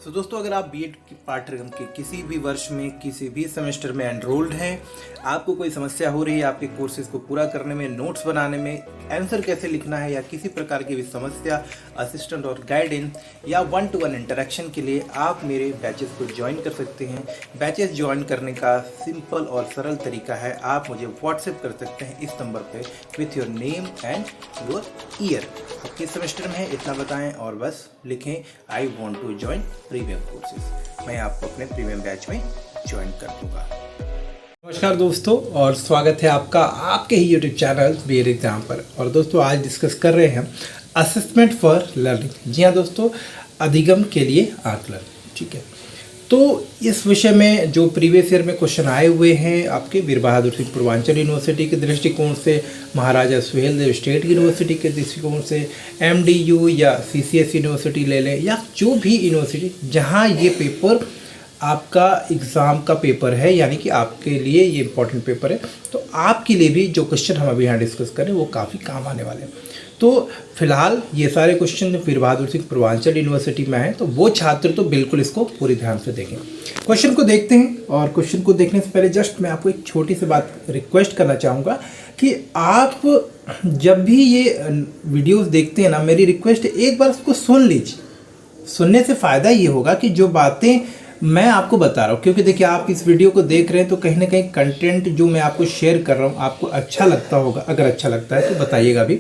तो दोस्तों, अगर आप बीएड पाठ्यक्रम के किसी भी वर्ष में किसी भी सेमेस्टर में एनरोल्ड हैं, आपको कोई समस्या हो रही है आपके कोर्सेज को पूरा करने में, नोट्स बनाने में, आंसर कैसे लिखना है या किसी प्रकार की भी समस्या, असिस्टेंट और गाइडेंस या 1-to-1 इंटरेक्शन के लिए आप मेरे बैचेस को ज्वाइन कर सकते हैं। बैचेस ज्वाइन करने का सिंपल और सरल तरीका है, आप मुझे व्हाट्सएप कर सकते हैं इस नंबर पे with your name and your year. आप किस सेमेस्टर में है इतना बताएं और बस लिखें I want to join premium courses. मैं आपको अपने प्रीमियम बैच में ज्वाइन कर दूंगा। नमस्कार दोस्तों, और स्वागत है आपका आपके ही यूट्यूब चैनल बीएड एग्जाम पर। और दोस्तों, आज डिस्कस कर रहे हैं असेसमेंट फॉर लर्निंग। जी हाँ दोस्तों, अधिगम के लिए आकलन। ठीक है, तो इस विषय में जो प्रीवियस ईयर में क्वेश्चन आए हुए हैं आपके वीर बहादुर सिंह पूर्वांचल यूनिवर्सिटी के दृष्टिकोण से, महाराजा सुहेलदेव स्टेट यूनिवर्सिटी के दृष्टिकोण से, एमडीयू या सीसीएस यूनिवर्सिटी ले लें या जो भी यूनिवर्सिटी जहाँ ये पेपर आपका एग्ज़ाम का पेपर है, यानी कि आपके लिए ये इम्पोर्टेंट पेपर है, तो आपके लिए भी जो क्वेश्चन हम अभी यहाँ डिस्कस करें वो काफ़ी काम आने वाले हैं। तो फिलहाल ये सारे क्वेश्चन वीर बहादुर सिंह पूर्वांचल यूनिवर्सिटी में हैं, तो वो छात्र तो बिल्कुल इसको पूरी ध्यान से देखें। क्वेश्चन को देखते हैं, और क्वेश्चन को देखने से पहले जस्ट मैं आपको एक छोटी सी बात रिक्वेस्ट करना चाहूँगा कि आप जब भी ये वीडियोज़ देखते हैं ना, मेरी रिक्वेस्ट है एक बार उसको सुन लीजिए। सुनने से फ़ायदा ये होगा कि जो बातें मैं आपको बता रहा हूँ, क्योंकि देखिए आप इस वीडियो को देख रहे हैं तो कहीं ना कहीं कंटेंट जो मैं आपको शेयर कर रहा हूँ आपको अच्छा लगता होगा। अगर अच्छा लगता है तो बताइएगा भी।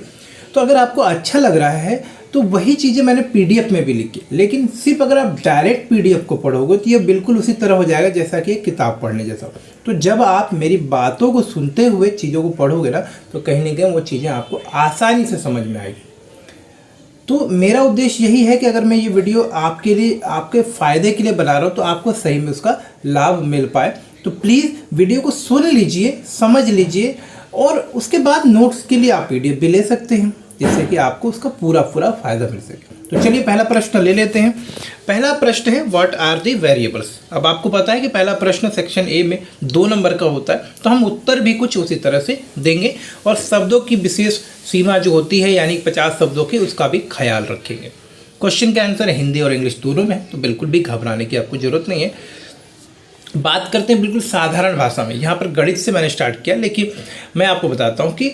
तो अगर आपको अच्छा लग रहा है तो वही चीज़ें मैंने पीडीएफ में भी लिखी, लेकिन सिर्फ अगर आप डायरेक्ट पीडीएफ को पढ़ोगे तो ये बिल्कुल उसी तरह हो जाएगा जैसा कि एक किताब पढ़ने जैसा। तो जब आप मेरी बातों को सुनते हुए चीज़ों को पढ़ोगे ना, तो कहीं ना कहीं वो चीज़ें आपको आसानी से समझ में आएगी। तो मेरा उद्देश्य यही है कि अगर मैं ये वीडियो आपके लिए, आपके फ़ायदे के लिए बना रहा हूँ, तो आपको सही में उसका लाभ मिल पाए। तो प्लीज़ वीडियो को सुन लीजिए, समझ लीजिए, और उसके बाद नोट्स के लिए आप पीडीएफ भी ले सकते हैं, जिससे कि आपको उसका पूरा फ़ायदा मिल सके। तो चलिए पहला प्रश्न ले लेते हैं। पहला प्रश्न है व्हाट आर दी वेरिएबल्स। अब आपको पता है कि पहला प्रश्न सेक्शन ए में 2 नंबर का होता है, तो हम उत्तर भी कुछ उसी तरह से देंगे और शब्दों की विशेष सीमा जो होती है यानी 50 शब्दों की, उसका भी ख्याल रखेंगे। क्वेश्चन का आंसर हिंदी और इंग्लिश दोनों में, तो बिल्कुल भी घबराने की आपको ज़रूरत नहीं है। बात करते हैं बिल्कुल साधारण भाषा में। यहाँ पर गणित से मैंने स्टार्ट किया, लेकिन मैं आपको बताता हूँ कि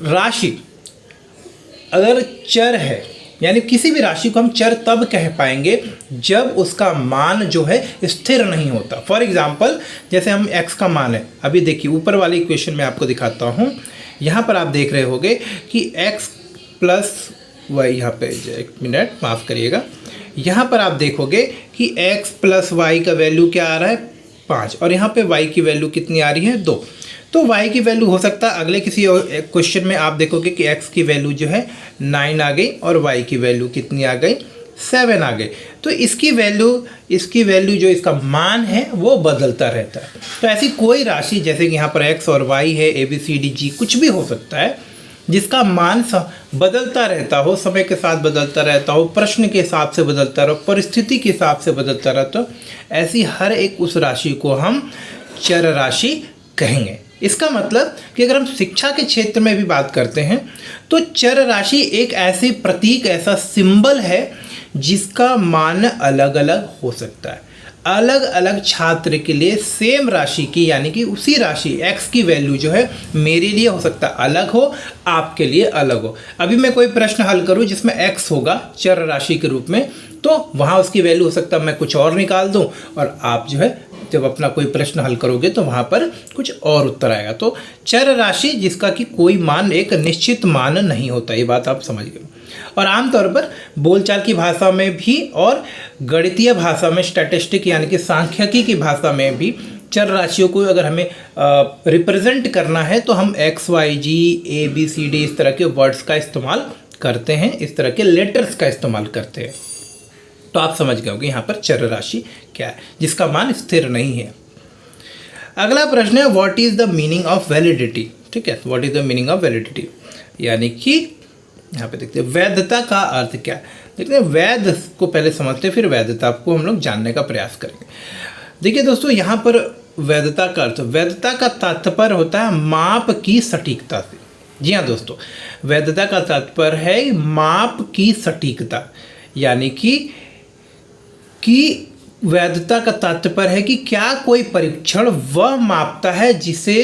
राशि अगर चर है, यानी किसी भी राशि को हम चर तब कह पाएंगे जब उसका मान जो है स्थिर नहीं होता। फॉर एग्जाम्पल, जैसे हम x का मान है, अभी देखिए ऊपर वाले इक्वेशन में आपको दिखाता हूँ। यहाँ पर आप देख रहे होंगे कि x प्लस वाई, यहाँ पे एक मिनट माफ़ करिएगा, यहाँ पर आप देखोगे कि x प्लस वाई का वैल्यू क्या आ रहा है 5, और यहाँ पे y की वैल्यू कितनी आ रही है 2। तो y की वैल्यू हो सकता है अगले किसी क्वेश्चन में आप देखोगे कि x की वैल्यू जो है 9 आ गई और y की वैल्यू कितनी आ गई 7 आ गई। तो इसकी वैल्यू जो इसका मान है वो बदलता रहता है। तो ऐसी कोई राशि, जैसे कि यहाँ पर x और y है, a b c d g कुछ भी हो सकता है, जिसका मान बदलता रहता हो, समय के साथ बदलता रहता हो, प्रश्न के हिसाब से बदलता रहो, परिस्थिति के हिसाब से बदलता रहता हो, ऐसी हर एक उस राशि को हम चर राशि कहेंगे। इसका मतलब कि अगर हम शिक्षा के क्षेत्र में भी बात करते हैं तो चर राशि एक ऐसी प्रतीक, ऐसा सिंबल है जिसका मान अलग अलग हो सकता है। अलग अलग छात्र के लिए सेम राशि की, यानी कि उसी राशि x की वैल्यू जो है मेरे लिए हो सकता है अलग हो, आपके लिए अलग हो। अभी मैं कोई प्रश्न हल करूं जिसमें x होगा चर राशि के रूप में, तो वहाँ उसकी वैल्यू हो सकता है मैं कुछ और निकाल दूं, और आप जो है जब अपना कोई प्रश्न हल करोगे तो वहाँ पर कुछ और उत्तर आएगा। तो चर राशि जिसका कि कोई मान, एक निश्चित मान नहीं होता, ये बात आप समझ गए। और आमतौर पर बोलचाल की भाषा में भी और गणितीय भाषा में, स्टैटिस्टिक यानी कि सांख्यिकी की भाषा में भी चर राशियों को अगर हमें रिप्रेजेंट करना है तो हम x y g a b c d इस तरह के वर्ड्स का इस्तेमाल करते हैं, इस तरह के लेटर्स का इस्तेमाल करते हैं। तो आप समझ गए होंगे यहाँ पर चर राशि क्या है, जिसका मान स्थिर नहीं है। अगला प्रश्न है what is the meaning of validity. ठीक है, what is the meaning of validity, यानी कि यहाँ पे देखते हैं वैधता का अर्थ क्या है। देखते हैं, वैध को पहले समझते हैं, फिर वैधता को हम लोग जानने का प्रयास करेंगे। देखिए दोस्तों, यहाँ पर वैधता का अर्थ, वैधता का तात्पर्य होता है माप की सटीकता से। जी हाँ दोस्तों, वैधता का तात्पर्य है माप की सटीकता, यानी कि वैधता का तात्पर्य है कि क्या कोई परीक्षण वह मापता है जिसे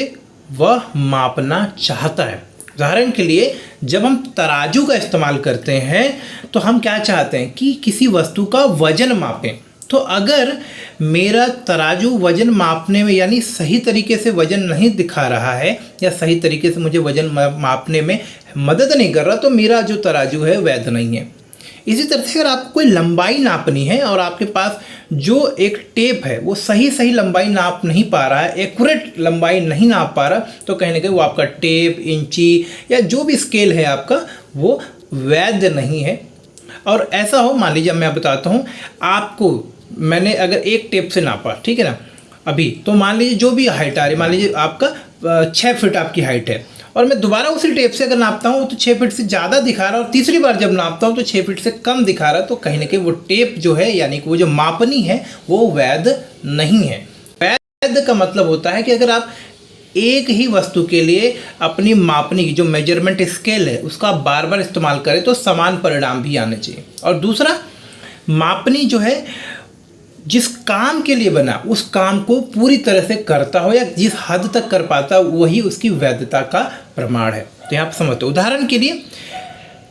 वह मापना चाहता है। उदाहरण के लिए जब हम तराजू का इस्तेमाल करते हैं तो हम क्या चाहते हैं कि किसी वस्तु का वजन मापें। तो अगर मेरा तराजू वजन मापने में यानी सही तरीके से वजन नहीं दिखा रहा है या सही तरीके से मुझे वजन मापने में मदद नहीं कर रहा, तो मेरा जो तराजू है वैध नहीं है। इसी तरह से अगर आपको कोई लंबाई नापनी है और आपके पास जो एक टेप है वो सही लंबाई नाप नहीं पा रहा है, एक्यूरेट लंबाई नहीं नाप पा रहा, तो कहीं ना कहीं वो आपका टेप, इंची या जो भी स्केल है आपका वो वैध नहीं है। और ऐसा हो, मान लीजिए मैं बताता हूँ आपको, मैंने अगर एक टेप से नापा, ठीक है ना, अभी तो मान लीजिए जो भी हाइट आ रही है, मान लीजिए आपका 6 फीट आपकी हाइट है और मैं दोबारा उसी टेप से अगर नापता हूँ तो 6 फीट से ज़्यादा दिखा रहा है और तीसरी बार जब नापता हूँ तो 6 फीट से कम दिखा रहा है, तो कहीं ना कहीं वो टेप जो है यानी कि वो जो मापनी है वो वैध नहीं है। वैध का मतलब होता है कि अगर आप एक ही वस्तु के लिए अपनी मापनी की जो मेजरमेंट स्केल है उसका बार बार इस्तेमाल करें तो समान परिणाम भी आने चाहिए। और दूसरा, मापनी जो है जिस काम के लिए बना उस काम को पूरी तरह से करता हो या जिस हद तक कर पाता वही उसकी वैधता का प्रमाण है। तो यहाँ पर समझते हो, उदाहरण के लिए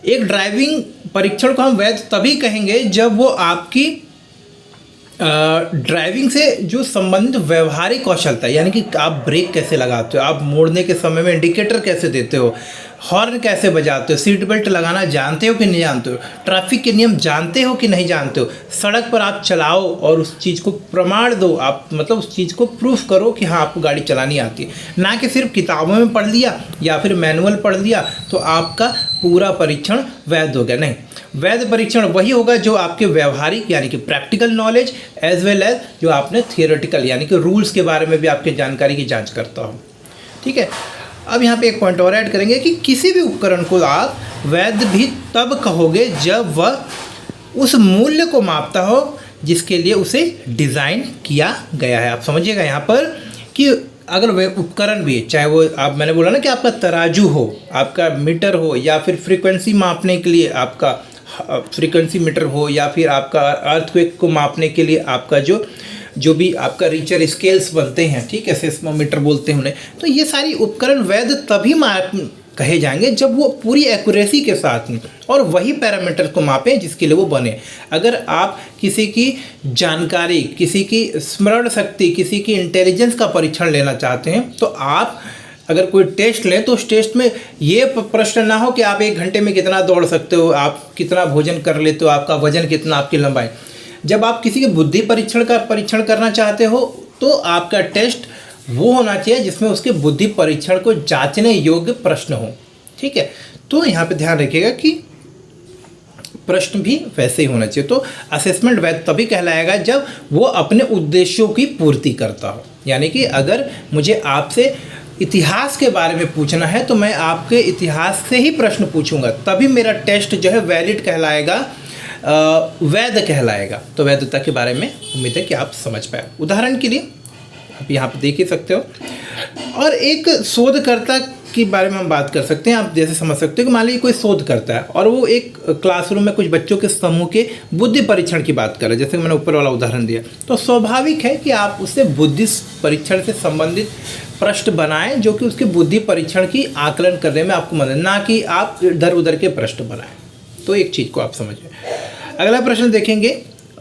एक ड्राइविंग परीक्षण को हम वैध तभी कहेंगे जब वो आपकी ड्राइविंग से जो संबंधित व्यवहारिक कौशलता, यानी कि आप ब्रेक कैसे लगाते हो, आप मोड़ने के समय में इंडिकेटर कैसे देते हो, हॉर्न कैसे बजाते हो, सीट बेल्ट लगाना जानते हो कि नहीं जानते हो, ट्रैफिक के नियम जानते हो कि नहीं जानते हो, सड़क पर आप चलाओ और उस चीज़ को प्रमाण दो, आप मतलब उस चीज़ को प्रूफ करो कि हाँ आपको गाड़ी चलानी आती है, ना कि सिर्फ किताबों में पढ़ लिया या फिर मैनुअल पढ़ लिया तो आपका पूरा परीक्षण वैध हो गया। नहीं, वैध परीक्षण वही होगा जो आपके व्यवहारिक यानी कि practical knowledge as well as जो आपने थियोरेटिकल यानी कि रूल्स के बारे में भी आपके जानकारी की जांच करता हो। ठीक है, अब यहाँ पे एक पॉइंट और ऐड करेंगे कि किसी भी उपकरण को आप वैध भी तब कहोगे जब वह उस मूल्य को मापता हो जिसके लिए उसे डिज़ाइन किया गया है। आप समझिएगा यहाँ पर कि अगर वह उपकरण भी है, चाहे वो मैंने बोला ना कि आपका तराजू हो, आपका मीटर हो या फिर फ्रीक्वेंसी मापने के लिए आपका फ्रीक्वेंसी मीटर हो या फिर आपका अर्थक्वेक को मापने के लिए आपका जो भी आपका रीचर स्केल्स बनते हैं, ठीक है, सेस्मोमीटर बोलते हैं उन्हें, तो ये सारी उपकरण वैध तभी कहे जाएंगे जब वो पूरी एक्यूरेसी के साथ में और वही पैरामीटर को मापें जिसके लिए वो बने। अगर आप किसी की जानकारी, किसी की स्मरण शक्ति, किसी की इंटेलिजेंस का परीक्षण लेना चाहते हैं तो आप अगर कोई टेस्ट लें तो उस टेस्ट में ये प्रश्न ना हो कि आप 1 घंटे में कितना दौड़ सकते हो, आप कितना भोजन कर लेते हो, आपका वजन कितना, आपकी लंबाई। जब आप किसी के बुद्धि परीक्षण करना चाहते हो तो आपका टेस्ट वो होना चाहिए जिसमें उसके बुद्धि परीक्षण को जांचने योग्य प्रश्न हो। ठीक है, तो यहाँ पे ध्यान रखिएगा कि प्रश्न भी वैसे ही होना चाहिए। तो असेसमेंट वैध तभी कहलाएगा जब वो अपने उद्देश्यों की पूर्ति करता हो। यानी कि अगर मुझे आपसे इतिहास के बारे में पूछना है तो मैं आपके इतिहास से ही प्रश्न पूछूंगा, तभी मेरा टेस्ट जो है वैलिड कहलाएगा, वैध कहलाएगा। तो वैधता के बारे में उम्मीद है कि आप समझ पाए। उदाहरण के लिए आप यहाँ पे देख ही सकते हो, और एक शोधकर्ता के बारे में हम बात कर सकते हैं। आप जैसे समझ सकते हो कि मान लीजिए कोई शोध करता है और वो एक क्लासरूम में कुछ बच्चों के समूह के बुद्धि परीक्षण की बात कर रहे हैं, जैसे मैंने ऊपर वाला उदाहरण दिया, तो स्वाभाविक है कि आप उससे बुद्धि परीक्षण से संबंधित प्रश्न बनाएं जो कि उसके बुद्धि परीक्षण की आकलन करने में आपको मदद, ना कि आप इधर उधर के प्रश्न बनाएं। तो एक चीज़ को आप समझिए। अगला प्रश्न देखेंगे,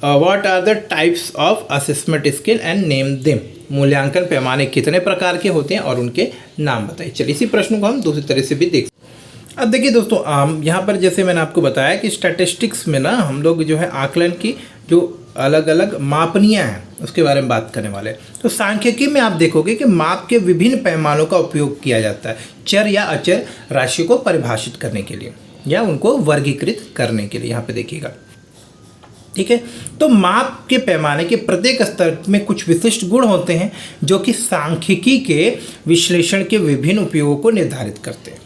what are the types of assessment scale and name them. मूल्यांकन पैमाने कितने प्रकार के होते हैं और उनके नाम बताइए। चलिए इसी प्रश्न को हम दूसरी तरह से भी देख। अब देखिए दोस्तों, यहाँ पर जैसे मैंने आपको बताया कि स्टैटिस्टिक्स में ना हम लोग जो है आकलन की जो अलग अलग मापनियाँ हैं उसके बारे में बात करने वाले हैं। तो सांख्यिकी में आप देखोगे कि माप के विभिन्न पैमानों का उपयोग किया जाता है चर या अचर राशि को परिभाषित करने के लिए या उनको वर्गीकृत करने के लिए। यहाँ पे देखिएगा, ठीक है। तो माप के पैमाने के प्रत्येक स्तर में कुछ विशिष्ट गुण होते हैं जो कि सांख्यिकी के विश्लेषण के विभिन्न उपयोगों को निर्धारित करते हैं।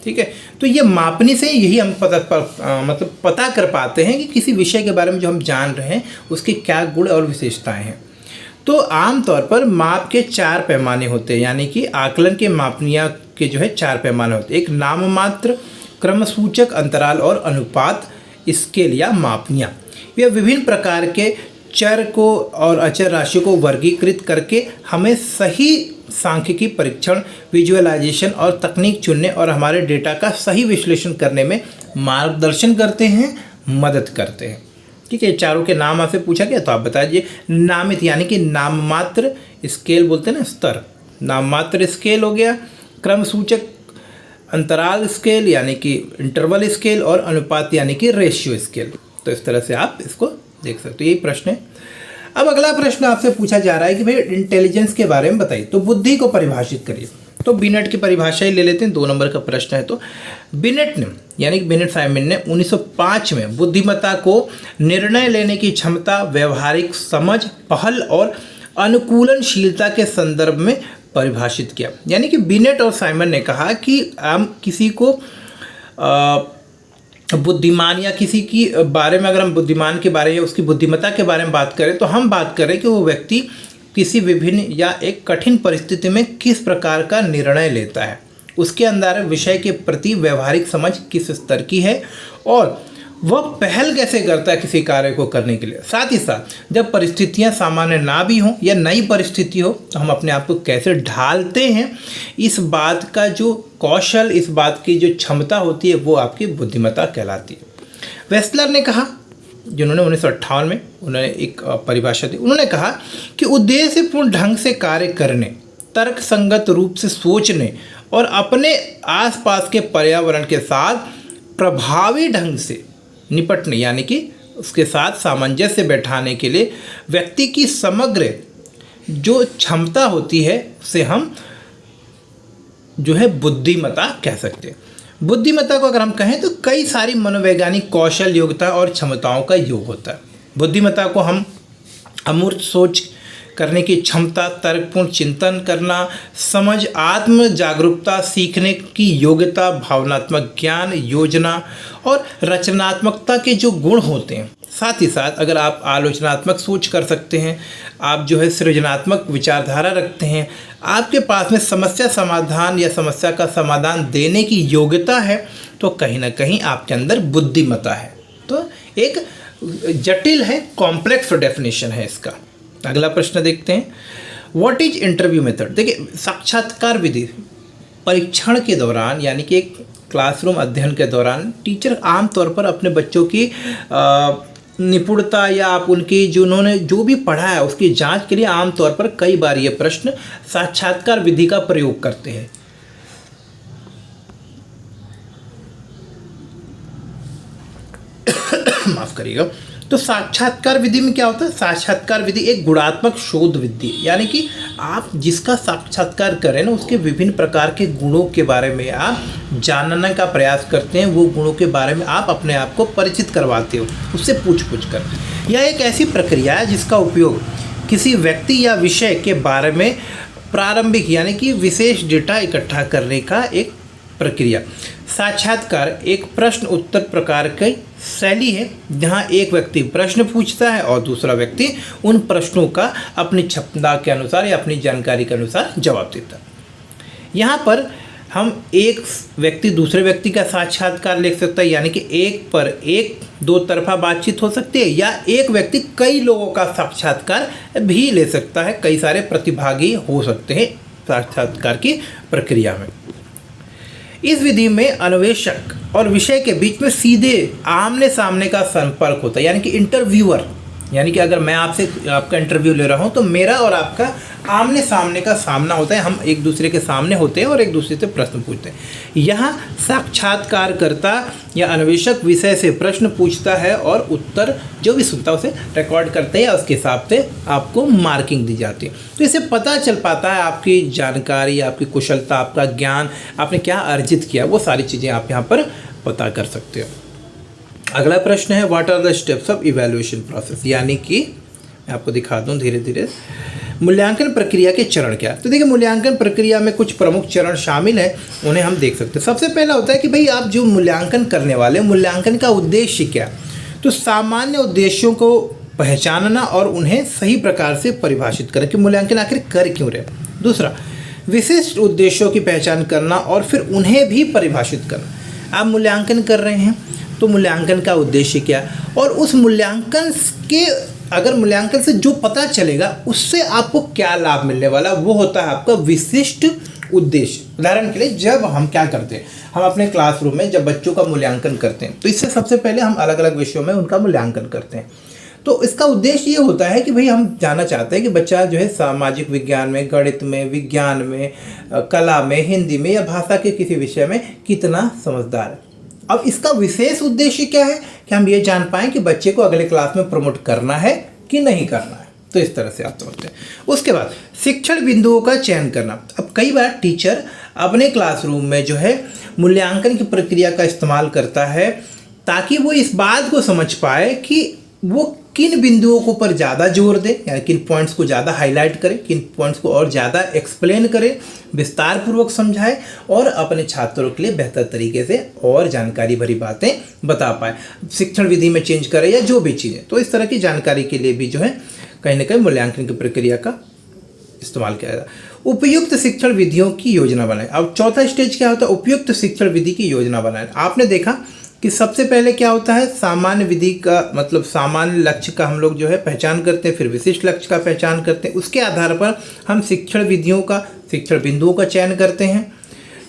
ठीक है, तो ये मापनी से यही हम पता कर पाते हैं कि किसी विषय के बारे में जो हम जान रहे हैं उसके क्या गुण और विशेषताएं हैं। तो आमतौर पर माप के 4 पैमाने होते हैं, यानी कि आकलन के मापनियाँ के जो है 4 पैमाने होते हैं। एक नाममात्र, क्रमसूचक, अंतराल और अनुपात स्केल या मापनियाँ। यह विभिन्न प्रकार के चर को और अचर राशि को वर्गीकृत करके हमें सही सांख्यिकी परीक्षण, विजुअलाइजेशन और तकनीक चुनने और हमारे डेटा का सही विश्लेषण करने में मार्गदर्शन करते हैं, मदद करते हैं। ठीक है, चारों के नाम आपसे पूछा गया तो आप बता दीजिए। नामित यानी कि नाम मात्र स्केल बोलते हैं ना, स्तर, नाम मात्र स्केल हो गया। क्रम सूचक अंतराल स्केल यानी कि इंटरवल स्केल, और अनुपात यानी कि रेशियो स्केल। तो इस तरह से आप इसको देख सकते हो। यही प्रश्न है। अब अगला प्रश्न आपसे पूछा जा रहा है कि भाई इंटेलिजेंस के बारे में बताइए, तो बुद्धि को परिभाषित करिए। तो बिनेट की परिभाषा ही ले लेते हैं, 2 नंबर का प्रश्न है। तो बिनेट ने यानी कि बिनेट साइमन ने 1905 में बुद्धिमत्ता को निर्णय लेने की क्षमता, व्यवहारिक समझ, पहल और अनुकूलनशीलता के संदर्भ में परिभाषित किया। यानी कि बिनेट और साइमन ने कहा कि हम किसी को बुद्धिमान या किसी की बारे में, अगर हम बुद्धिमान के बारे में, उसकी बुद्धिमत्ता के बारे में बात करें, तो हम बात करें कि वो व्यक्ति किसी विभिन्न या एक कठिन परिस्थिति में किस प्रकार का निर्णय लेता है, उसके अंदर विषय के प्रति व्यवहारिक समझ किस स्तर की है, और वह पहल कैसे करता है किसी कार्य को करने के लिए। साथ ही साथ जब परिस्थितियां सामान्य ना भी हों या नई परिस्थिति हो तो हम अपने आप को कैसे ढालते हैं, इस बात का जो कौशल, इस बात की जो क्षमता होती है, वो आपकी बुद्धिमत्ता कहलाती है। वेस्लर ने कहा, जिन्होंने 1958 में उन्होंने एक परिभाषा दी, उन्होंने कहा कि उद्देश्यपूर्ण ढंग से कार्य करने, तर्क संगत रूप से सोचने और अपने आसपास के पर्यावरण के साथ प्रभावी ढंग से निपटने, यानी कि उसके साथ सामंजस्य बैठाने के लिए व्यक्ति की समग्र जो क्षमता होती है उसे हम जो है बुद्धिमत्ता कह सकते हैं। बुद्धिमत्ता को अगर हम कहें तो कई सारी मनोवैज्ञानिक कौशल, योग्यता और क्षमताओं का योग होता है। बुद्धिमत्ता को हम अमूर्त सोच करने की क्षमता, तर्कपूर्ण चिंतन करना, समझ, आत्म जागरूकता, सीखने की योग्यता, भावनात्मक ज्ञान, योजना और रचनात्मकता के जो गुण होते हैं। साथ ही साथ अगर आप आलोचनात्मक सोच कर सकते हैं, आप जो है सृजनात्मक विचारधारा रखते हैं, आपके पास में समस्या समाधान या समस्या का समाधान देने की योग्यता है, तो कहीं ना कहीं आपके अंदर बुद्धिमत्ता है। तो एक जटिल है, कॉम्प्लेक्स डेफिनेशन है इसका। अगला प्रश्न देखते हैं, व्हाट इज इंटरव्यू मेथड। देखिए, साक्षात्कार विधि परीक्षण के दौरान यानी कि एक क्लासरूम अध्ययन के दौरान टीचर आमतौर पर अपने बच्चों की निपुणता या आप उनकी जो उन्होंने जो भी पढ़ा है उसकी जांच के लिए आमतौर पर कई बार ये प्रश्न साक्षात्कार विधि का प्रयोग करते हैं। माफ करिएगा। तो साक्षात्कार विधि में क्या होता है? साक्षात्कार विधि एक गुणात्मक शोध विधि, यानी कि आप जिसका साक्षात्कार करें ना उसके विभिन्न प्रकार के गुणों के बारे में आप जानने का प्रयास करते हैं, वो गुणों के बारे में आप अपने आप को परिचित करवाते हो उससे पूछ कर। यह एक ऐसी प्रक्रिया है जिसका उपयोग किसी व्यक्ति या विषय के बारे में प्रारंभिक यानी कि विशेष डेटा इकट्ठा करने का एक प्रक्रिया। साक्षात्कार एक प्रश्न उत्तर प्रकार की शैली है जहां एक व्यक्ति प्रश्न पूछता है और दूसरा व्यक्ति उन प्रश्नों का अपनी क्षमता के अनुसार या अपनी जानकारी के अनुसार जवाब देता है। यहाँ पर हम एक व्यक्ति दूसरे व्यक्ति का साक्षात्कार ले सकता है, यानी कि एक पर एक दो तरफा बातचीत हो सकती है, या एक व्यक्ति कई लोगों का साक्षात्कार भी ले सकता है। कई सारे प्रतिभागी हो सकते हैं साक्षात्कार की प्रक्रिया में। इस विधि में अन्वेषक और विषय के बीच में सीधे आमने सामने का संपर्क होता है, यानी कि इंटरव्यूअर, यानी कि अगर मैं आपसे आपका इंटरव्यू ले रहा हूं तो मेरा और आपका आमने सामने का सामना होता है, हम एक दूसरे के सामने होते हैं और एक दूसरे से प्रश्न पूछते हैं। यहाँ साक्षात्कारकर्ता या अन्वेषक विषय से प्रश्न पूछता है और उत्तर जो भी सुनता है उसे रिकॉर्ड करते हैं, उसके हिसाब से आपको मार्किंग दी जाती है। तो इससे पता चल पाता है आपकी जानकारी, आपकी कुशलता, आपका ज्ञान, आपने क्या अर्जित किया, वो सारी चीज़ें आप यहाँ पर पता कर सकते हो। अगला प्रश्न है, what are the steps of evaluation process, यानी कि मैं आपको दिखा दूं धीरे धीरे मूल्यांकन प्रक्रिया के चरण क्या। तो देखिए, मूल्यांकन प्रक्रिया में कुछ प्रमुख चरण शामिल हैं, उन्हें हम देख सकते हैं। सबसे पहला होता है कि भाई आप जो मूल्यांकन करने वाले, मूल्यांकन का उद्देश्य क्या। तो सामान्य उद्देश्यों को पहचानना और उन्हें सही प्रकार से परिभाषित करें कि मूल्यांकन आखिर कर क्यों रहे। दूसरा, विशिष्ट उद्देश्यों की पहचान करना और फिर उन्हें भी परिभाषित करना। आप मूल्यांकन कर रहे हैं तो मूल्यांकन का उद्देश्य क्या, और उस मूल्यांकन के अगर मूल्यांकन से जो पता चलेगा उससे आपको क्या लाभ मिलने वाला, वो होता है आपका विशिष्ट उद्देश्य। उदाहरण के लिए जब हम क्या करते हैं, हम अपने क्लासरूम में जब बच्चों का मूल्यांकन करते हैं तो इससे सबसे पहले हम अलग अलग विषयों में उनका मूल्यांकन करते हैं। तो इसका उद्देश्य ये होता है कि भाई हम जानना चाहते हैं कि बच्चा जो है सामाजिक विज्ञान में, गणित में, विज्ञान में, कला में, हिंदी में या भाषा के किसी विषय में कितना समझदार है। अब इसका विशेष उद्देश्य क्या है कि हम ये जान पाएँ कि बच्चे को अगले क्लास में प्रमोट करना है कि नहीं करना है। तो इस तरह से आप समझते हैं। उसके बाद शिक्षण बिंदुओं का चयन करना। अब कई बार टीचर अपने क्लासरूम में जो है मूल्यांकन की प्रक्रिया का इस्तेमाल करता है ताकि वो इस बात को समझ पाए कि वो किन बिंदुओं को पर ज़्यादा जोर दे, यानी किन पॉइंट्स को ज़्यादा हाईलाइट करे, किन पॉइंट्स को और ज़्यादा एक्सप्लेन करे, विस्तार पूर्वक समझाए और अपने छात्रों के लिए बेहतर तरीके से और जानकारी भरी बातें बता पाए, शिक्षण विधि में चेंज करे या जो भी चीज़ें। तो इस तरह की जानकारी के लिए भी जो है कहीं ना कहीं मूल्यांकन की प्रक्रिया का इस्तेमाल किया जाता है। उपयुक्त शिक्षण विधियों की योजना बनाएं। अब चौथा स्टेज क्या होता है, उपयुक्त शिक्षण विधि की योजना बनाएं। आपने देखा कि सबसे पहले क्या होता है, सामान्य विधि का मतलब सामान्य लक्ष्य का हम लोग जो है पहचान करते हैं, फिर विशिष्ट लक्ष्य का पहचान करते हैं, उसके आधार पर हम शिक्षण विधियों का, शिक्षण बिंदुओं का चयन करते हैं।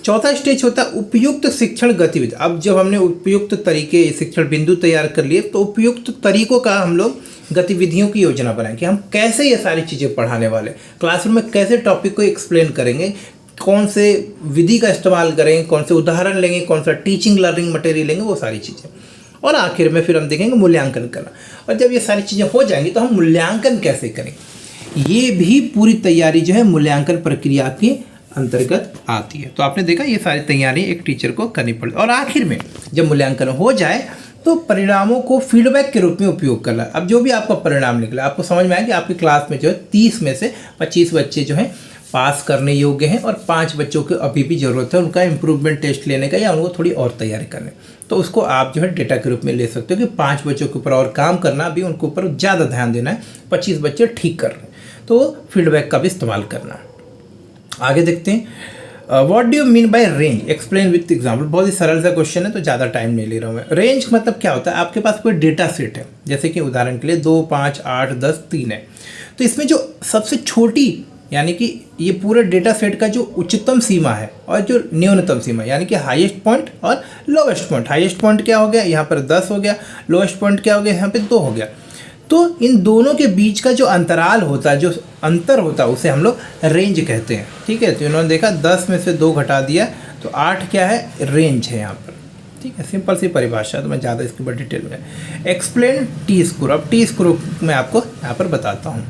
चौथा स्टेज होता है उपयुक्त शिक्षण गतिविधि। अब जब हमने उपयुक्त तरीके शिक्षण बिंदु तैयार कर लिए तो उपयुक्त तरीकों का हम लोग गतिविधियों की योजना बनाएं कि हम कैसे ये सारी चीज़ें पढ़ाने वाले, क्लासरूम में कैसे टॉपिक को एक्सप्लेन करेंगे, कौन से विधि का इस्तेमाल करेंगे, कौन से उदाहरण लेंगे, कौन सा टीचिंग लर्निंग मटेरियल लेंगे, वो सारी चीज़ें। और आखिर में फिर हम देखेंगे मूल्यांकन करना। और जब ये सारी चीज़ें हो जाएंगी तो हम मूल्यांकन कैसे करेंगे, ये भी पूरी तैयारी जो है मूल्यांकन प्रक्रिया के अंतर्गत आती है। तो आपने देखा ये सारी तैयारी एक टीचर को करनी पड़ती है। और आखिर में जब मूल्यांकन हो जाए तो परिणामों को फीडबैक के रूप में उपयोग करना। अब जो भी आपका परिणाम निकला, आपको समझ में आया कि आपकी क्लास में जो है 30 में से 25 बच्चे जो हैं पास करने योग्य हैं और 5 बच्चों को अभी भी ज़रूरत है उनका इम्प्रूवमेंट टेस्ट लेने का या उनको थोड़ी और तैयारी करने। तो उसको आप जो है डेटा के रूप में ले सकते हो कि 5 बच्चों के ऊपर और काम करना, अभी उनके ऊपर ज़्यादा ध्यान देना है, 25 बच्चे ठीक कर रहे हैं, तो फीडबैक का भी इस्तेमाल करना। आगे देखते हैं, what do you mean by range, explain with example. बहुत ही सरल सा क्वेश्चन है तो ज़्यादा टाइम नहीं ले रहा हूँ मैं। रेंज मतलब क्या होता है, आपके पास कोई डेटा सेट है, जैसे कि उदाहरण के लिए 2, 5, 8, 10, 3 है। तो इसमें जो सबसे छोटी यानी कि ये पूरे डेटा सेट का जो उच्चतम सीमा है और जो न्यूनतम सीमा यानी कि हाईएस्ट पॉइंट और लोवेस्ट पॉइंट। हाईएस्ट पॉइंट क्या हो गया, यहाँ पर 10 हो गया, लोवेस्ट पॉइंट क्या हो गया, यहाँ पे 2 हो गया। तो इन दोनों के बीच का जो अंतराल होता है, जो अंतर होता है, उसे हम लोग रेंज कहते हैं। ठीक है, तो इन्होंने देखा 10 में से 2 घटा दिया तो 8 क्या है, रेंज है यहाँ पर। ठीक है, सिंपल सी परिभाषा, तो मैं ज़्यादा इसके ऊपर डिटेल में एक्सप्लेन टी स्कोर। अब टी स्कोर मैं आपको यहाँ पर बताता हूँ।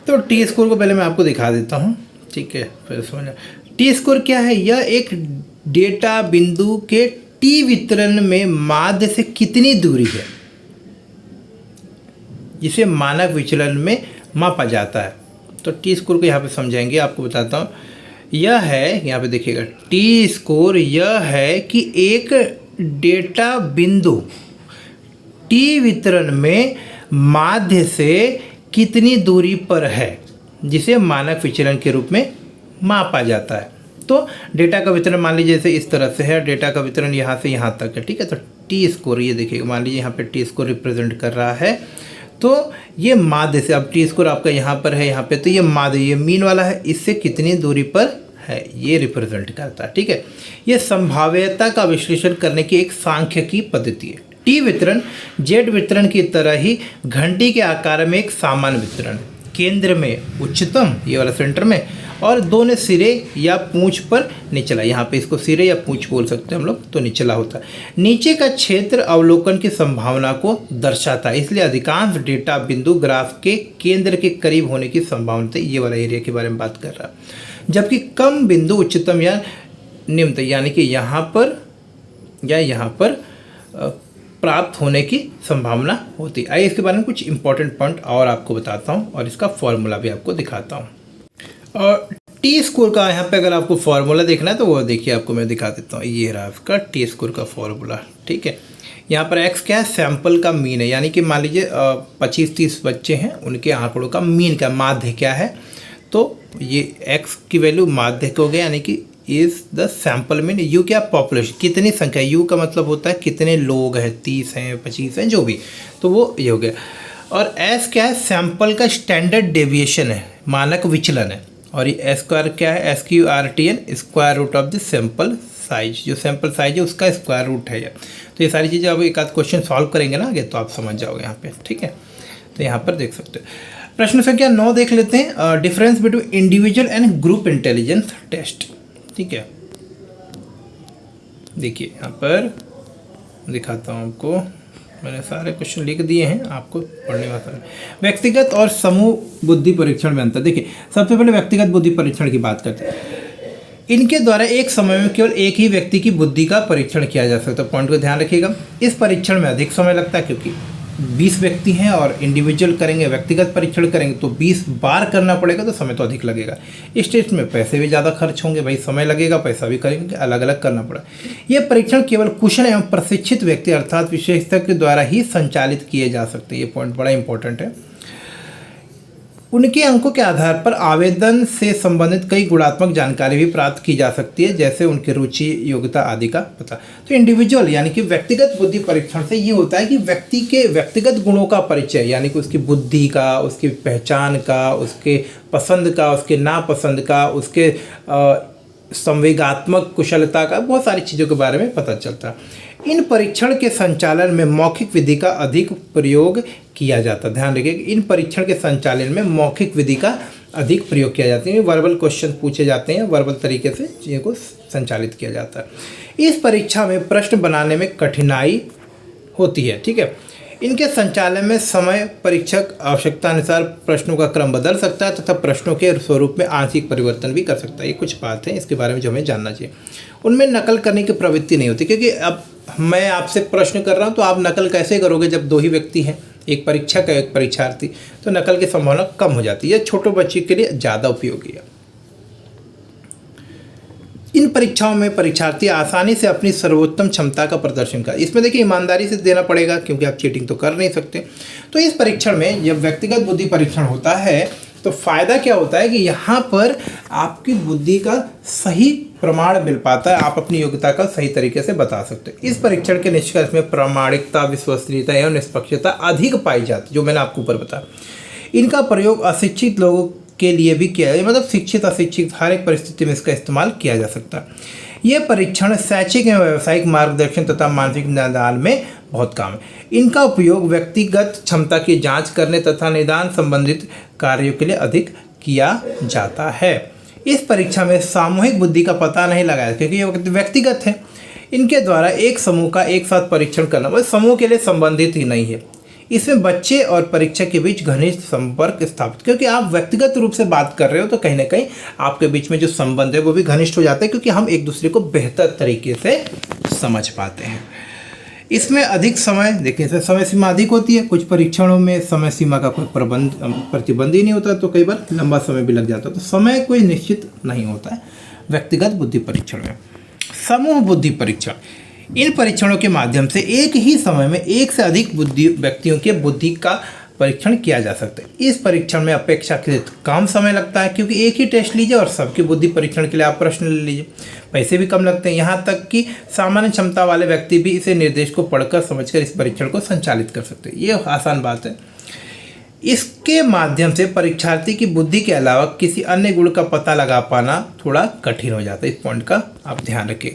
तो टी स्कोर को पहले मैं आपको दिखा देता हूँ। ठीक है, फिर समझ। टी स्कोर क्या है, यह एक डेटा बिंदु के टी वितरण में माध्य से कितनी दूरी है जिसे मानक विचलन में मापा जाता है। तो टी स्कोर को यहाँ पे समझाएंगे, आपको बताता हूँ। यह है, यहाँ पे देखिएगा, टी स्कोर यह है कि एक डेटा बिंदु टी वितरण में माध्य से कितनी दूरी पर है जिसे मानक विचलन के रूप में मापा जाता है। तो डेटा का वितरण मान लीजिए जैसे इस तरह से है, डेटा का वितरण यहाँ से यहाँ तक है। ठीक है, तो टी स्कोर ये देखिएगा, मान लीजिए यहाँ पे टी स्कोर रिप्रेजेंट कर रहा है, तो ये माध्य से, अब टी स्कोर आपका यहाँ पर है, यहाँ पे, तो ये माध्य, ये मीन वाला है, इससे कितनी दूरी पर है ये रिप्रेजेंट करता है। ठीक है, ये संभाव्यता का विश्लेषण करने की एक सांख्यिकी पद्धति है। टी वितरण जेड वितरण की तरह ही घंटी के आकार में एक सामान्य वितरण, केंद्र में उच्चतम, ये वाला सेंटर में, और दोनों सिरे या पूंछ पर निचला, यहाँ पे इसको सिरे या पूंछ बोल सकते हैं हम लोग, तो निचला होता है। नीचे का क्षेत्र अवलोकन की संभावना को दर्शाता है, इसलिए अधिकांश डेटा बिंदु ग्राफ के केंद्र के करीब होने की संभावना है। ये वाला एरिया के बारे में बात कर रहा है। जबकि कम बिंदु उच्चतम या निम्नतम यानी कि यहाँ पर या यहाँ पर प्राप्त होने की संभावना होती है। आइए इसके बारे में कुछ इंपॉर्टेंट पॉइंट और आपको बताता हूँ और इसका फॉर्मूला भी आपको दिखाता हूँ। और टी स्कोर का यहाँ पे अगर आपको फार्मूला देखना है तो वो देखिए, आपको मैं दिखा देता हूँ। ये रहा आपका टी स्कोर का फार्मूला। ठीक है, यहाँ पर एक्स क्या है, सैंपल का मीन है, यानी कि मान लीजिए 25-30 बच्चे हैं, उनके आंकड़ों का मीन का माध्य क्या है, तो ये एक्स की वैल्यू माध्य हो गया, यानी कि is the sample mean. You क्या, पॉपुलेशन, कितनी संख्या, यू का मतलब होता है कितने लोग हैं, 30 हैं, 25 हैं, जो भी, तो वो ये हो गया। और एस क्या है, सैंपल का स्टैंडर्ड डेविएशन है, मानक विचलन है। और ये एस स्क्वायर क्या है, SQRTN square root of the sample size, जो सैंपल साइज है उसका स्क्वायर रूट है ये। तो ये सारी चीज़ें अब एक आध क्वेश्चन सॉल्व करेंगे ना आगे, तो आप समझ जाओगे यहाँ पे, ठीक है। तो यहाँ पर देख सकते हैं। प्रश्न संख्या 9 देख लेते हैं, difference between individual and group intelligence test, ठीक है। देखिए यहाँ पर दिखाता हूँ आपको, मैंने सारे क्वेश्चन लिख दिए हैं, आपको पढ़ने में आसान है। व्यक्तिगत और समूह बुद्धि परीक्षण में अंतर। देखिए सबसे पहले व्यक्तिगत बुद्धि परीक्षण की बात करते हैं। इनके द्वारा एक समय में केवल एक ही व्यक्ति की बुद्धि का परीक्षण किया जा सकता है। पॉइंट को ध्यान रखिएगा। इस परीक्षण में अधिक समय लगता है क्योंकि 20 व्यक्ति हैं और इंडिविजुअल करेंगे, व्यक्तिगत परीक्षण करेंगे तो 20 बार करना पड़ेगा, तो समय तो अधिक लगेगा। इस टेस्ट में पैसे भी ज़्यादा खर्च होंगे, भाई समय लगेगा, पैसा भी करेंगे, अलग अलग करना पड़ा। यह परीक्षण केवल कुशल एवं प्रशिक्षित व्यक्ति अर्थात विशेषज्ञ के द्वारा ही संचालित किए जा सकते हैं। ये पॉइंट बड़ा इंपॉर्टेंट है। उनके अंकों के आधार पर आवेदन से संबंधित कई गुणात्मक जानकारी भी प्राप्त की जा सकती है, जैसे उनकी रुचि, योग्यता आदि का पता। तो इंडिविजुअल यानी कि व्यक्तिगत बुद्धि परीक्षण से ये होता है कि व्यक्ति के व्यक्तिगत गुणों का परिचय, यानी कि उसकी बुद्धि का, उसकी पहचान का, उसके पसंद का, उसके नापसंद का, उसके संवेगात्मक कुशलता का, बहुत सारी चीज़ों के बारे में पता चलता है। इन परीक्षण के संचालन में मौखिक विधि का अधिक प्रयोग किया जाता है। ध्यान रखिए, इन परीक्षण के संचालन में मौखिक विधि का अधिक प्रयोग किया जाता है। वर्बल क्वेश्चन पूछे जाते हैं, वर्बल तरीके से चीज़ों को संचालित किया जाता है। इस परीक्षा में प्रश्न बनाने में कठिनाई होती है, ठीक है। इनके संचालन में समय परीक्षक आवश्यकता अनुसार प्रश्नों का क्रम बदल सकता है तथा प्रश्नों के स्वरूप में आंशिक परिवर्तन भी कर सकता है। ये कुछ बात है इसके बारे में जो हमें जानना चाहिए। उनमें नकल करने की प्रवृत्ति नहीं होती, क्योंकि अब मैं आपसे प्रश्न कर रहा हूँ तो आप नकल कैसे करोगे जब 2 ही व्यक्ति हैं, एक परीक्षक है एक परीक्षार्थी, तो नकल की संभावना कम हो जाती है। छोटे बच्चे के लिए ज़्यादा उपयोगी है। इन परीक्षाओं में परीक्षार्थी आसानी से अपनी सर्वोत्तम क्षमता का प्रदर्शन कर, इसमें देखिए ईमानदारी से देना पड़ेगा क्योंकि आप चीटिंग तो कर नहीं सकते। तो इस परीक्षण में जब व्यक्तिगत बुद्धि परीक्षण होता है तो फायदा क्या होता है कि यहाँ पर आपकी बुद्धि का सही प्रमाण मिल पाता है, आप अपनी योग्यता का सही तरीके से बता सकते हैं। इस परीक्षण के निष्कर्ष में प्रामाणिकता, विश्वसनीयता एवं निष्पक्षता अधिक पाई जाती, जो मैंने आपको ऊपर बताया। इनका प्रयोग अशिक्षित लोगों के लिए भी किया है, मतलब शिक्षित अशिक्षित हर एक परिस्थिति में इसका इस्तेमाल किया जा सकता है। यह परीक्षण शैक्षिक एवं व्यावसायिक मार्गदर्शन तथा मानसिक निदान में बहुत काम है। इनका उपयोग व्यक्तिगत क्षमता की जांच करने तथा निदान संबंधित कार्यों के लिए अधिक किया जाता है। इस परीक्षा में सामूहिक बुद्धि का पता नहीं लगाया क्योंकि ये व्यक्तिगत है। इनके द्वारा एक समूह का एक साथ परीक्षण करना वह समूह के लिए संबंधित ही नहीं है। इसमें बच्चे और परीक्षक के बीच घनिष्ठ संपर्क स्थापित, क्योंकि आप व्यक्तिगत रूप से बात कर रहे हो तो कहीं ना कहीं आपके बीच में जो संबंध है वो भी घनिष्ठ हो जाता है, क्योंकि हम एक दूसरे को बेहतर तरीके से समझ पाते हैं। इसमें अधिक समय, देखिए इसमें समय सीमा अधिक होती है। कुछ परीक्षणों में समय सीमा का कोई प्रतिबंध ही नहीं होता, तो कई बार लंबा समय भी लग जाता है। तो समय कोई निश्चित नहीं होता है व्यक्तिगत बुद्धि परीक्षण में। समूह बुद्धि परीक्षण, इन परीक्षणों के माध्यम से एक ही समय में एक से अधिक व्यक्तियों के बुद्धि का परीक्षण किया जा सकता है। इस परीक्षण में अपेक्षाकृत कम समय लगता है, क्योंकि एक ही टेस्ट लीजिए और सबकी बुद्धि परीक्षण के लिए आप प्रश्न ले लीजिए। पैसे भी कम लगते हैं। यहाँ तक कि सामान्य क्षमता वाले व्यक्ति भी इसे निर्देश को पढ़कर समझकर इस परीक्षण को संचालित कर सकते हैं। ये आसान बात है। इसके माध्यम से परीक्षार्थी की बुद्धि के अलावा किसी अन्य गुण का पता लगा पाना थोड़ा कठिन हो जाता है। इस पॉइंट का आप ध्यान रखें।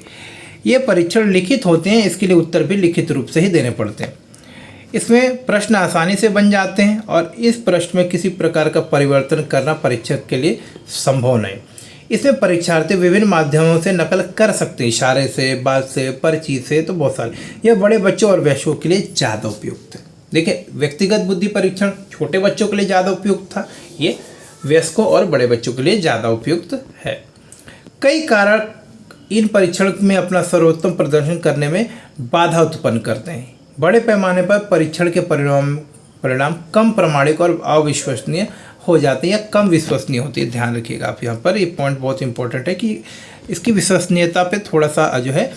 ये परीक्षण लिखित होते हैं, इसके लिए उत्तर भी लिखित रूप से ही देने पड़ते हैं। इसमें प्रश्न आसानी से बन जाते हैं और इस प्रश्न में किसी प्रकार का परिवर्तन करना परीक्षक के लिए संभव नहीं। इसमें परीक्षार्थी विभिन्न माध्यमों से नकल कर सकते हैं, इशारे से, बात से, पर्ची से, तो बहुत सारे। यह बड़े बच्चों और वयस्कों के लिए ज़्यादा उपयुक्त है। देखिए व्यक्तिगत बुद्धि परीक्षण छोटे बच्चों के लिए ज़्यादा उपयुक्त था, ये वयस्कों और बड़े बच्चों के लिए ज़्यादा उपयुक्त है। कई कारण इन परीक्षण में अपना सर्वोत्तम प्रदर्शन करने में बाधा उत्पन्न करते हैं। बड़े पैमाने पर परीक्षण के परिणाम कम प्रामाणिक और अविश्वसनीय हो जाते हैं या कम विश्वसनीय होती है। ध्यान रखिएगा आप यहाँ पर, ये पॉइंट बहुत इंपॉर्टेंट है कि इसकी विश्वसनीयता पे थोड़ा सा जो है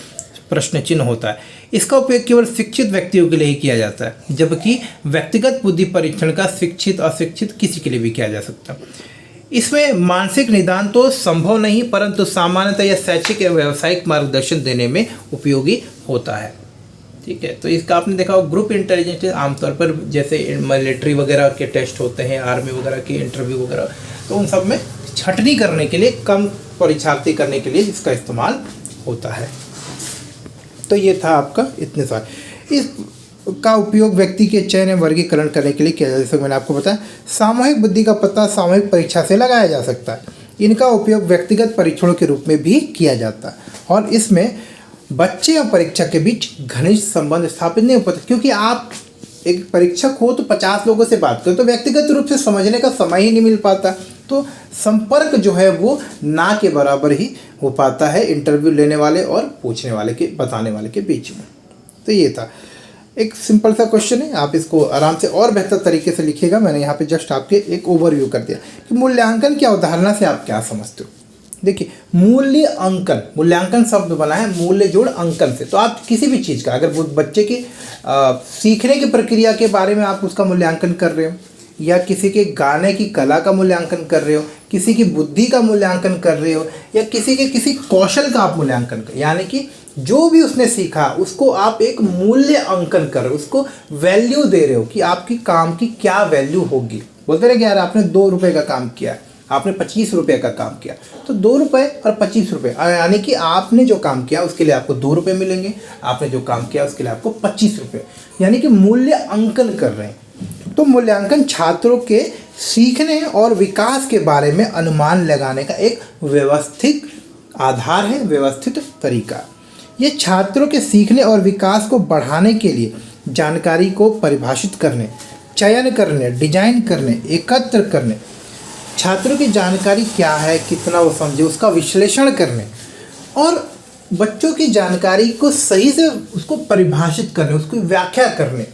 प्रश्न चिन्ह होता है। इसका उपयोग केवल शिक्षित व्यक्तियों के लिए ही किया जाता है, जबकि व्यक्तिगत बुद्धि परीक्षण का शिक्षित अशिक्षित किसी के लिए भी किया जा सकता है। इसमें मानसिक निदान तो संभव नहीं, परंतु सामान्यतः यह शैक्षिक या व्यावसायिक मार्गदर्शन देने में उपयोगी होता है। ठीक है। तो इसका आपने देखा होगा ग्रुप इंटेलिजेंस टेस्ट आमतौर पर जैसे मिलिट्री वगैरह के टेस्ट होते हैं, आर्मी वगैरह के इंटरव्यू वगैरह, तो उन सब में छटनी करने के लिए, कम परीक्षार्थी करने के लिए इसका इस्तेमाल होता है। तो ये था आपका इतने सारे। इसका उपयोग व्यक्ति के चयन एवं वर्गीकरण करने के लिए किया जाता है। जैसे मैंने आपको बताया, सामूहिक बुद्धि का पता सामूहिक परीक्षा से लगाया जा सकता है। इनका उपयोग व्यक्तिगत परीक्षणों के रूप में भी किया जाता है और इसमें बच्चे और परीक्षा के बीच घनिष्ठ संबंध स्थापित नहीं हो पाते, क्योंकि आप एक परीक्षक हो तो 50 लोगों से बात करो तो व्यक्तिगत रूप से समझने का समय ही नहीं मिल पाता। तो संपर्क जो है वो ना के बराबर ही हो पाता है इंटरव्यू लेने वाले और पूछने वाले के, बताने वाले के बीच में। तो ये था एक सिंपल सा क्वेश्चन है, आप इसको आराम से और बेहतर तरीके से लिखिएगा। मैंने यहाँ पे जस्ट आपके एक ओवरव्यू कर दिया कि मूल्यांकन की अवधारणा से आप क्या समझते हो। देखिए, मूल्य अंकन, मूल्यांकन शब्द बना है मूल्य जोड़ अंकन से। तो आप किसी भी चीज़ का, अगर वो बच्चे की सीखने की प्रक्रिया के बारे में आप उसका मूल्यांकन कर रहे हो, या किसी के गाने की कला का मूल्यांकन कर रहे हो, किसी की बुद्धि का मूल्यांकन कर रहे हो, या किसी के किसी कौशल का आप मूल्यांकन कर, यानी कि जो भी उसने सीखा उसको आप एक मूल्य अंकन कर रहे हो, उसको वैल्यू दे रहे हो कि आपकी काम की क्या वैल्यू होगी। बोलते रहे कि यार आपने 2 रुपये का काम किया, आपने 25 रुपये का काम किया, तो 2 रुपये और 25 रुपये, यानी कि आपने जो काम किया उसके लिए आपको 2 रुपये मिलेंगे, आपने जो काम किया उसके लिए आपको 25 रुपये, यानी कि मूल्य अंकन कर रहे हैं। तो मूल्यांकन छात्रों के सीखने और विकास के बारे में अनुमान लगाने का एक व्यवस्थित आधार है, व्यवस्थित तरीका। ये छात्रों के सीखने और विकास को बढ़ाने के लिए जानकारी को परिभाषित करने, चयन करने, डिजाइन करने, एकत्र करने, छात्रों की जानकारी क्या है, कितना वो समझे, उसका विश्लेषण करने और बच्चों की जानकारी को सही से उसको परिभाषित करने, उसकी व्याख्या करने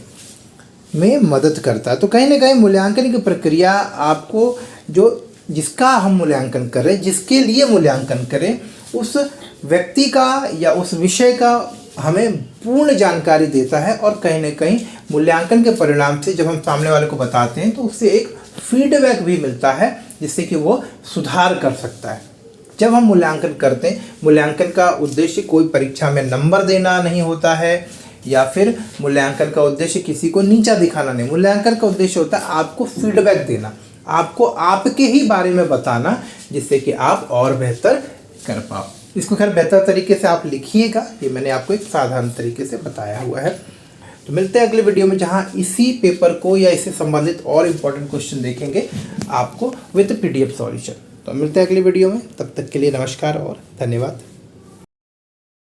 में मदद करता है। तो कहीं ना कहीं मूल्यांकन की प्रक्रिया आपको जिसका हम मूल्यांकन करें, जिसके लिए मूल्यांकन करें, उस व्यक्ति का या उस विषय का हमें पूर्ण जानकारी देता है। और कहीं ना कहीं मूल्यांकन के परिणाम से जब हम सामने वाले को बताते हैं तो उससे एक फीडबैक भी मिलता है जिससे कि वो सुधार कर सकता है। जब हम मूल्यांकन करते हैं, मूल्यांकन का उद्देश्य कोई परीक्षा में नंबर देना नहीं होता है, या फिर मूल्यांकन का उद्देश्य किसी को नीचा दिखाना नहीं। मूल्यांकन का उद्देश्य होता है आपको फीडबैक देना, आपको आपके ही बारे में बताना, जिससे कि आप और बेहतर कर पाओ। इसको खैर बेहतर तरीके से आप लिखिएगा, ये मैंने आपको एक साधारण तरीके से बताया हुआ है। तो मिलते हैं अगले वीडियो में, जहाँ इसी पेपर को या इससे संबंधित और इम्पोर्टेंट क्वेश्चन देखेंगे आपको विद PDF सॉल्यूशन। तो मिलते हैं अगले वीडियो में, तब तक के लिए नमस्कार और धन्यवाद।